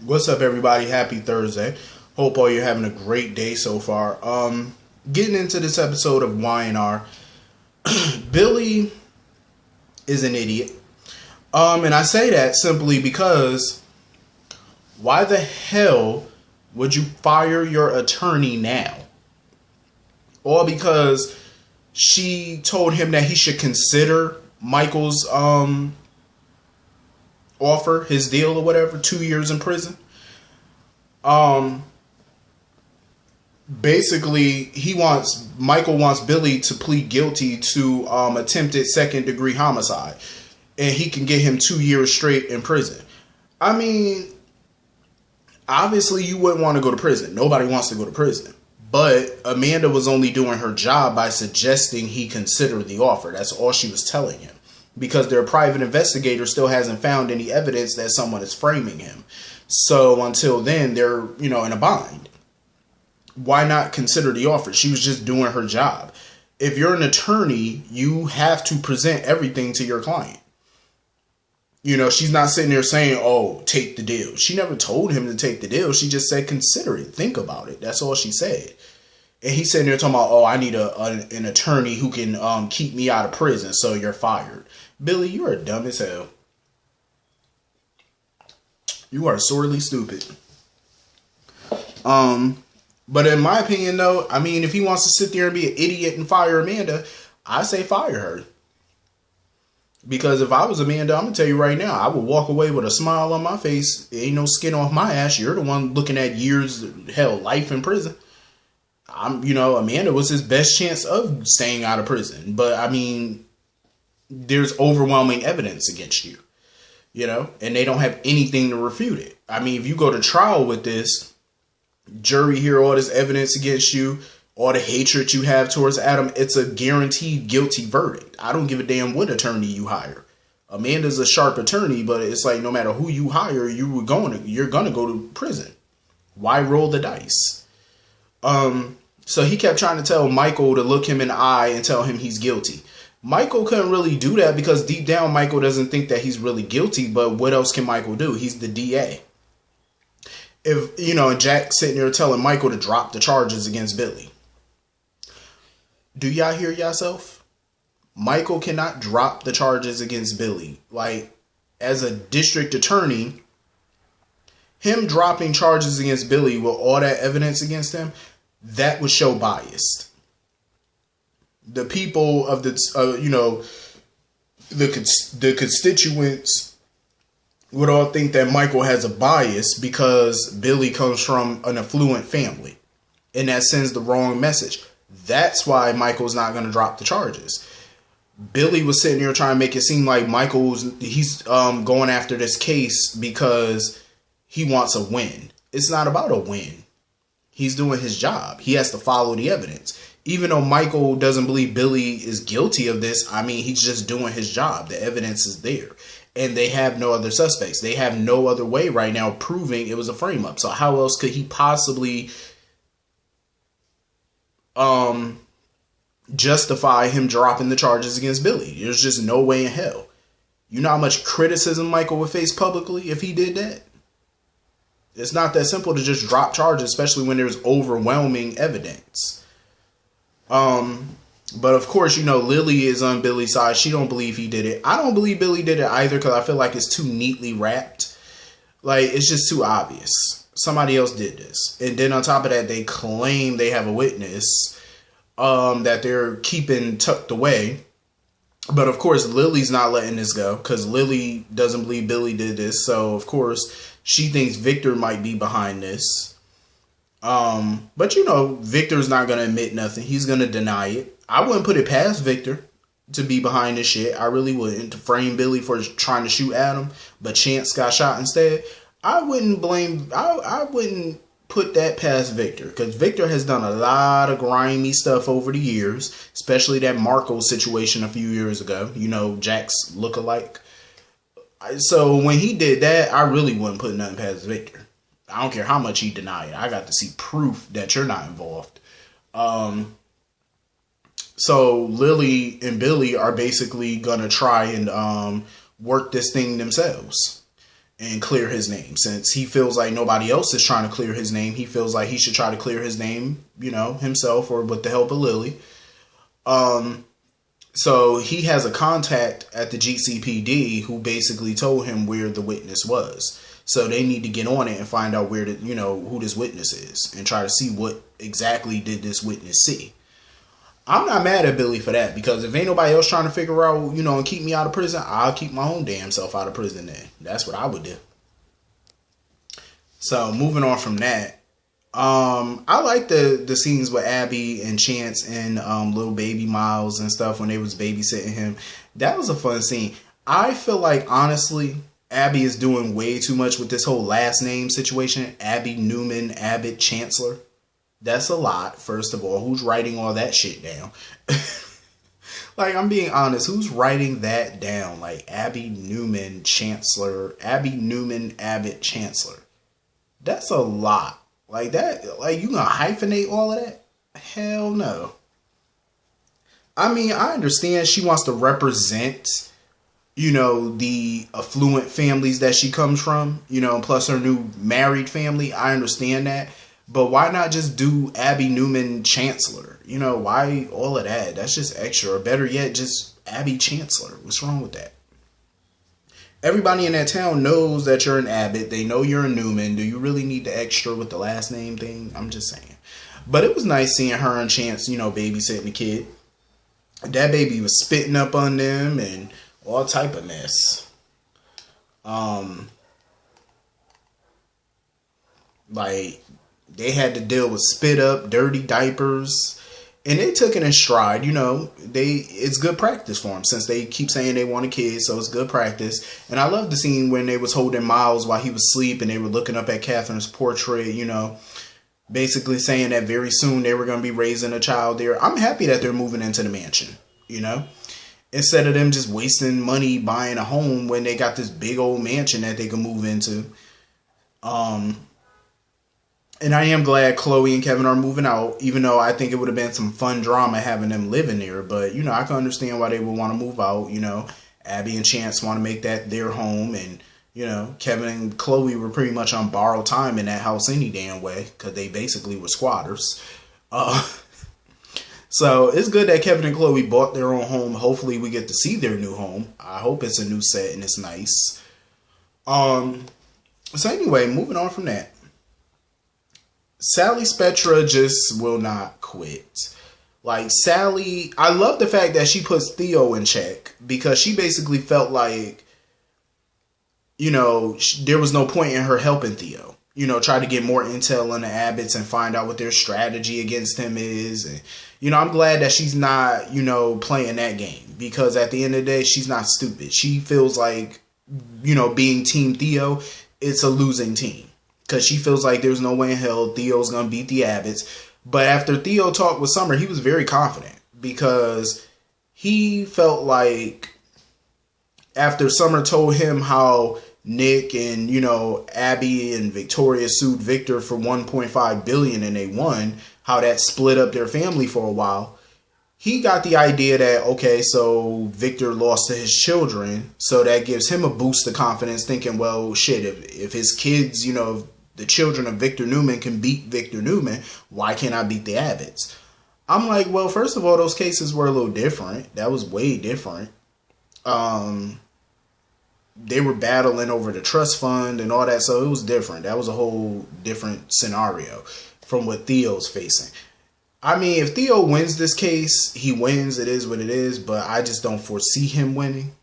What's up, everybody? Happy Thursday. Hope all you're having a great day so far. Getting into this episode of Y&R. Billy is an idiot. And I say that simply because why the hell would you fire your attorney now? All because she told him that he should consider Michael's offer, his deal or whatever, 2 years in prison. Basically, Michael wants Billy to plead guilty to attempted second-degree homicide, and he can get him 2 years straight in prison. I mean, obviously you wouldn't want to go to prison. Nobody wants to go to prison. But Amanda was only doing her job by suggesting he consider the offer. That's all she was telling him. Because their private investigator still hasn't found any evidence that someone is framing him. So until then, they're, in a bind. Why not consider the offer? She was just doing her job. If you're an attorney, you have to present everything to your client. She's not sitting there saying, oh, take the deal. She never told him to take the deal. She just said, consider it. Think about it. That's all she said. And he's sitting there talking about, oh, I need an attorney who can keep me out of prison, so you're fired. Billy, you are dumb as hell. You are sorely stupid. But in my opinion, though, I mean, if he wants to sit there and be an idiot and fire Amanda, I say fire her. Because if I was Amanda, I'm going to tell you right now, I would walk away with a smile on my face. Ain't no skin off my ass. You're the one looking at years, hell, life in prison. Amanda was his best chance of staying out of prison. But, I mean, there's overwhelming evidence against you, and they don't have anything to refute it. I mean, if you go to trial with this, jury hear all this evidence against you, all the hatred you have towards Adam, it's a guaranteed guilty verdict. I don't give a damn what attorney you hire. Amanda's a sharp attorney, but it's like no matter who you hire, you're gonna go to prison. Why roll the dice? So he kept trying to tell Michael to look him in the eye and tell him he's guilty. Michael couldn't really do that because deep down Michael doesn't think that he's really guilty, but what else can Michael do? He's the DA. If, and Jack's sitting there telling Michael to drop the charges against Billy. Do y'all hear yourself? Michael cannot drop the charges against Billy. Like, as a district attorney, him dropping charges against Billy with all that evidence against him, that would show bias. The people of the constituents would all think that Michael has a bias because Billy comes from an affluent family. And that sends the wrong message. That's why Michael's not going to drop the charges. Billy was sitting there trying to make it seem like he's going after this case because he wants a win. It's not about a win. He's doing his job. He has to follow the evidence. Even though Michael doesn't believe Billy is guilty of this, I mean, he's just doing his job. The evidence is there. And they have no other suspects. They have no other way right now proving it was a frame-up. So how else could he possibly justify him dropping the charges against Billy? There's just no way in hell. You know how much criticism Michael would face publicly if he did that? It's not that simple to just drop charges, especially when there's overwhelming evidence. But of course, Lily is on Billy's side. She don't believe he did it. I don't believe Billy did it either because I feel like it's too neatly wrapped. Like, it's just too obvious. Somebody else did this. And then on top of that, they claim they have a witness that they're keeping tucked away. But of course, Lily's not letting this go because Lily doesn't believe Billy did this. So, of course, she thinks Victor might be behind this. But Victor's not going to admit nothing. He's going to deny it. I wouldn't put it past Victor to be behind this shit. I really wouldn't. To frame Billy for trying to shoot Adam, but Chance got shot instead. I wouldn't put that past Victor because Victor has done a lot of grimy stuff over the years, especially that Marco situation a few years ago. Jack's lookalike. So when he did that, I really wouldn't put nothing past Victor. I don't care how much he denied it. I got to see proof that you're not involved. So Lily and Billy are basically going to try and work this thing themselves. and clear his name. Since he feels like nobody else is trying to clear his name, he feels like he should try to clear his name, himself or with the help of Lily. So he has a contact at the GCPD who basically told him where the witness was. So they need to get on it and find out who this witness is and try to see what exactly did this witness see. I'm not mad at Billy for that, because if ain't nobody else trying to figure out, and keep me out of prison, I'll keep my own damn self out of prison then. That's what I would do. So moving on from that, I like the scenes with Abby and Chance and little baby Miles and stuff when they was babysitting him. That was a fun scene. I feel like, honestly, Abby is doing way too much with this whole last name situation. Abby Newman Abbott Chancellor. That's a lot, first of all. Who's writing all that shit down? Like, I'm being honest. Who's writing that down? Like, Abby Newman Chancellor. Abby Newman Abbott Chancellor. That's a lot. Like that, like you gonna hyphenate all of that? Hell no. I mean, I understand she wants to represent, the affluent families that she comes from, plus her new married family. I understand that. But why not just do Abby Newman Chancellor? Why all of that? That's just extra. Or better yet, just Abby Chancellor. What's wrong with that? Everybody in that town knows that you're an Abbott. They know you're a Newman. Do you really need the extra with the last name thing? I'm just saying. But it was nice seeing her and Chance, babysitting the kid. That baby was spitting up on them and all type of mess. Like, they had to deal with spit up, dirty diapers. And they took it in stride, it's good practice for them since they keep saying they want a kid, so it's good practice. And I love the scene when they was holding Miles while he was asleep and they were looking up at Catherine's portrait, basically saying that very soon they were going to be raising a child there. I'm happy that they're moving into the mansion, instead of them just wasting money buying a home when they got this big old mansion that they can move into. And I am glad Chloe and Kevin are moving out, even though I think it would have been some fun drama having them living there. But, I can understand why they would want to move out. Abby and Chance want to make that their home. And, Kevin and Chloe were pretty much on borrowed time in that house any damn way, because they basically were squatters. So it's good that Kevin and Chloe bought their own home. Hopefully we get to see their new home. I hope it's a new set and it's nice. So anyway, moving on from that. Sally Spectra just will not quit. Like, Sally, I love the fact that she puts Theo in check, because she basically felt like, there was no point in her helping Theo. Try to get more intel on the Abbotts and find out what their strategy against him is. And, I'm glad that she's not, playing that game, because at the end of the day, she's not stupid. She feels like, being Team Theo, it's a losing team. Because she feels like there's no way in hell Theo's going to beat the Abbotts. But after Theo talked with Summer, he was very confident. Because he felt like after Summer told him how Nick and, Abby and Victoria sued Victor for $1.5 billion and they won, how that split up their family for a while, he got the idea that, okay, so Victor lost to his children. So that gives him a boost of confidence, thinking, well, shit, if his kids, the children of Victor Newman can beat Victor Newman, why can't I beat the Abbotts? I'm like, well, first of all, those cases were a little different. That was way different. They were battling over the trust fund and all that, so it was different. That was a whole different scenario from what Theo's facing. I mean, if Theo wins this case, he wins. It is what it is, but I just don't foresee him winning,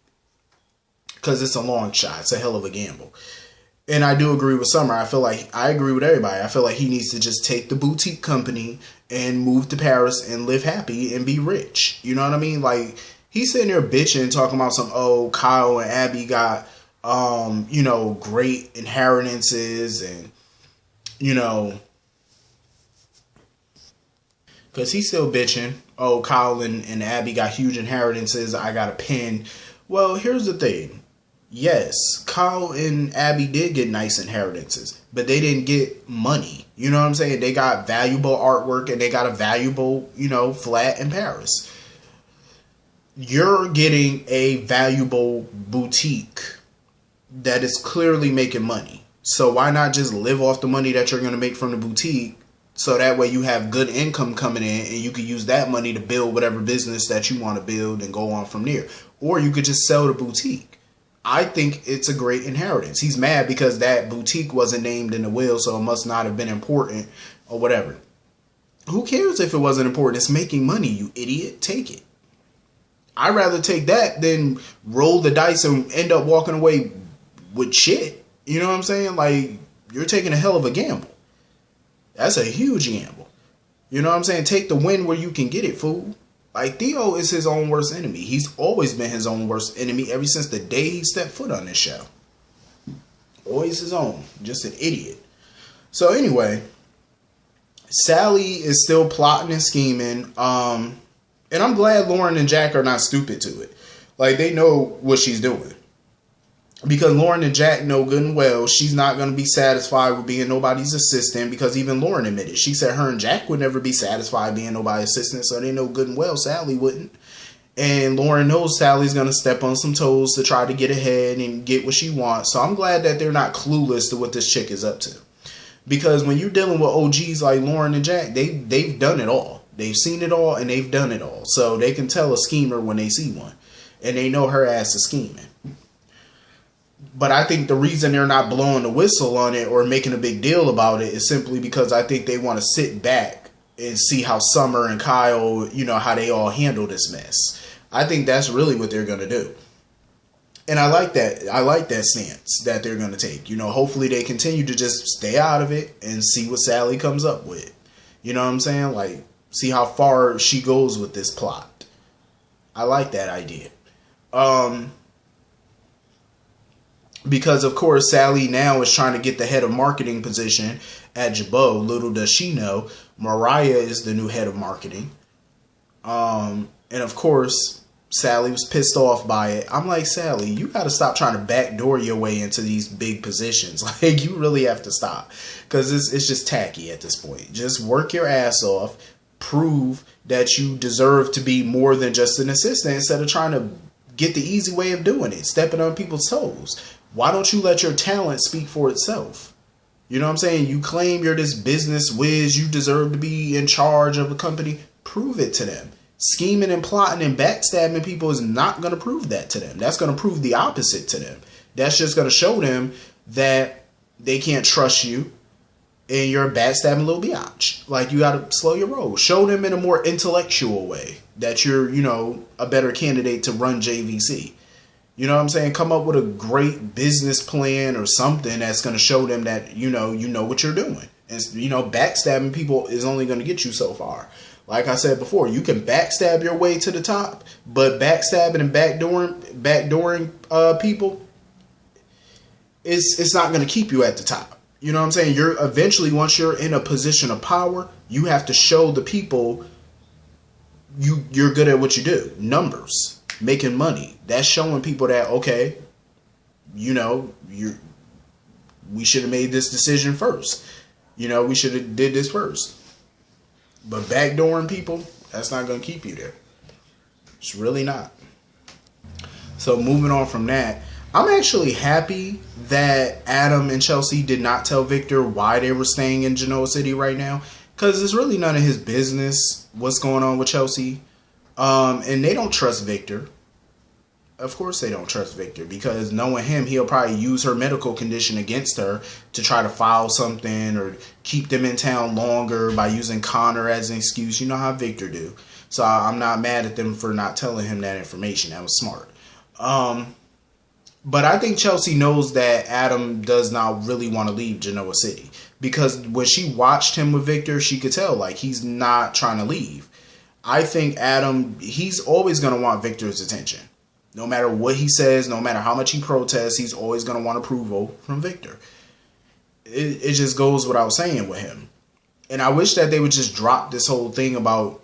because it's a long shot. It's a hell of a gamble. And I do agree with Summer. I agree with everybody. I feel like he needs to just take the boutique company and move to Paris and live happy and be rich. You know what I mean? Like, he's sitting there bitching, talking about Kyle and Abby got, great inheritances and, because he's still bitching. Oh, Kyle and Abby got huge inheritances. I got a pen. Well, here's the thing. Yes, Kyle and Abby did get nice inheritances, but they didn't get money. You know what I'm saying? They got valuable artwork and they got a valuable, flat in Paris. You're getting a valuable boutique that is clearly making money. So why not just live off the money that you're going to make from the boutique, so that way you have good income coming in and you can use that money to build whatever business that you want to build and go on from there. Or you could just sell the boutique. I think it's a great inheritance. He's mad because that boutique wasn't named in the will, so it must not have been important or whatever. Who cares if it wasn't important? It's making money, you idiot. Take it. I'd rather take that than roll the dice and end up walking away with shit. You know what I'm saying? Like, you're taking a hell of a gamble. That's a huge gamble. You know what I'm saying? Take the win where you can get it, fool. Like, Theo is his own worst enemy. He's always been his own worst enemy ever since the day he stepped foot on this show. Always his own. Just an idiot. So anyway, Sally is still plotting and scheming. And I'm glad Lauren and Jack are not stupid to it. Like, they know what she's doing. Because Lauren and Jack know good and well she's not going to be satisfied with being nobody's assistant, because even Lauren admitted. She said her and Jack would never be satisfied being nobody's assistant, so they know good and well Sally wouldn't. And Lauren knows Sally's going to step on some toes to try to get ahead and get what she wants. So I'm glad that they're not clueless to what this chick is up to. Because when you're dealing with OGs like Lauren and Jack, they've done it all. They've seen it all and they've done it all. So they can tell a schemer when they see one. And they know her ass is scheming. But I think the reason they're not blowing the whistle on it or making a big deal about it is simply because I think they want to sit back and see how Summer and Kyle, you know, how they all handle this mess. I think that's really what they're going to do. And I like that. I like that stance that they're going to take. You know, hopefully they continue to just stay out of it and see what Sally comes up with. You know what I'm saying? Like, see how far she goes with this plot. I like that idea. Because, of course, Sally now is trying to get the head of marketing position at Jabot. Little does she know, Mariah is the new head of marketing. And, of course, Sally was pissed off by it. I'm like, Sally, you got to stop trying to backdoor your way into these big positions. Like, you really have to stop. Because it's just tacky at this point. Just work your ass off. Prove that you deserve to be more than just an assistant instead of trying to get the easy way of doing it. Stepping on people's toes. Why don't you let your talent speak for itself? You know what I'm saying? You claim you're this business whiz. You deserve to be in charge of a company. Prove it to them. Scheming and plotting and backstabbing people is not going to prove that to them. That's going to prove the opposite to them. That's just going to show them that they can't trust you and you're a backstabbing little biatch. Like, you got to slow your roll. Show them in a more intellectual way that you're, you know, a better candidate to run JVC. You know what I'm saying? Come up with a great business plan or something that's going to show them that, you know what you're doing. And, you know, backstabbing people is only going to get you so far. Like I said before, you can backstab your way to the top, but backstabbing and backdooring people, it's not going to keep you at the top. You know what I'm saying? You're eventually, once you're in a position of power, you have to show the people you're good at what you do. Numbers. Making money. That's showing people that, okay, you know, we should have made this decision first. You know, we should have did this first. But backdooring people, that's not going to keep you there. It's really not. So moving on from that, I'm actually happy that Adam and Chelsea did not tell Victor why they were staying in Genoa City right now. Because it's really none of his business what's going on with Chelsea. And they don't trust Victor. Of course they don't trust Victor, because knowing him, he'll probably use her medical condition against her to try to file something or keep them in town longer by using Connor as an excuse. You know how Victor do. So I'm not mad at them for not telling him that information. That was smart. But I think Chelsea knows that Adam does not really want to leave Genoa City, because when she watched him with Victor, she could tell, like, he's not trying to leave. I think Adam, he's always going to want Victor's attention. No matter what he says, no matter how much he protests, he's always going to want approval from Victor. It just goes without saying with him. And I wish that they would just drop this whole thing about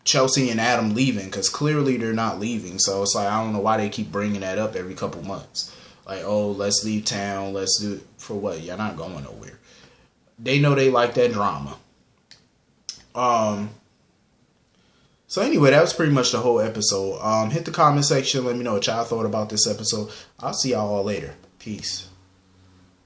Chelsea and Adam leaving, because clearly they're not leaving. So it's like, I don't know why they keep bringing that up every couple months. Like, oh, let's leave town. Let's do it. For what? You're not going nowhere. They know they like that drama. So anyway, that was pretty much the whole episode. Hit the comment section. Let me know what y'all thought about this episode. I'll see y'all all later. Peace.